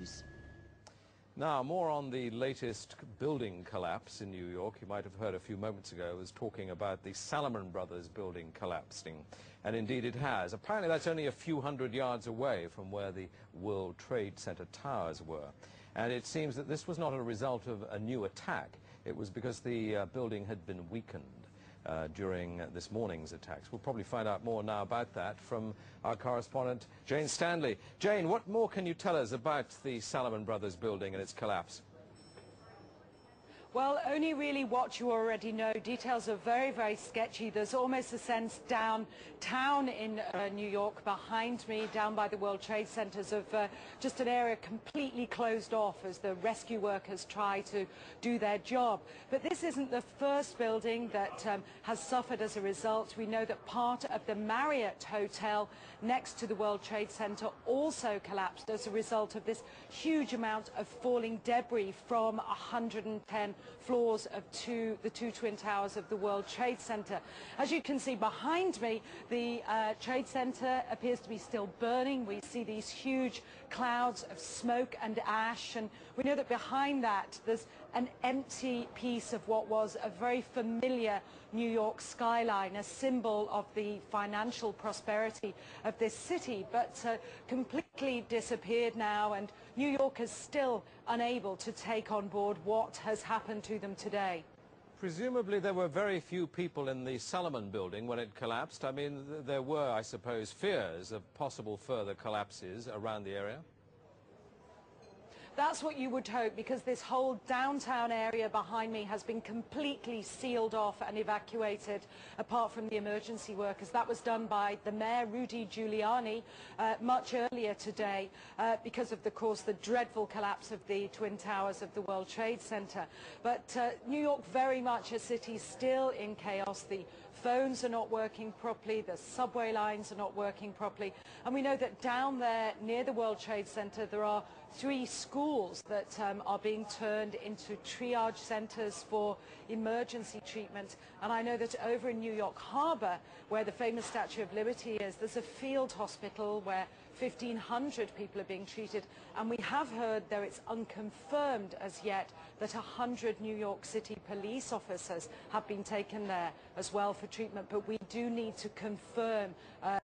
News. Now, more on the latest building collapse in New York. You might have heard a few moments ago I was talking about the Salomon Brothers building collapsing. And indeed it has. Apparently that's only a few hundred yards away from where the World Trade Center towers were. And it seems that this was not a result of a new attack. It was because the building had been weakened during this morning's attacks. We'll probably find out more now about that from our correspondent, Jane Stanley. Jane, what more can you tell us about the Salomon Brothers building and its collapse? Well, only really what you already know. Details are very, very sketchy. There's almost a sense downtown in New York behind me, down by the World Trade Centers, of just an area completely closed off as the rescue workers try to do their job. But this isn't the first building that has suffered as a result. We know that part of the Marriott Hotel next to the World Trade Center also collapsed as a result of this huge amount of falling debris from 110 floors of the two twin towers of the World Trade Center. As you can see behind me, the Trade Center appears to be still burning. We see these huge clouds of smoke and ash, and we know that behind that there's an empty piece of what was a very familiar New York skyline, a symbol of the financial prosperity of this city, but completely disappeared now, and New York is still unable to take on board what has happened to them today. Presumably there were very few people in the Salomon building when it collapsed. I mean, there were, I suppose, fears of possible further collapses around the area. That's what you would hope, because this whole downtown area behind me has been completely sealed off and evacuated, apart from the emergency workers. That was done by the mayor, Rudy Giuliani, much earlier today because of, course, the dreadful collapse of the Twin Towers of the World Trade Center. But New York, very much a city still in chaos. The phones are not working properly, the subway lines are not working properly, and we know that down there near the World Trade Center there are 3 schools that are being turned into triage centers for emergency treatment. And I know that over in New York Harbor, where the famous Statue of Liberty is, there's a field hospital where 1,500 people are being treated, and we have heard, though it's unconfirmed as yet, that 100 New York City police officers have been taken there as well for treatment. But we do need to confirm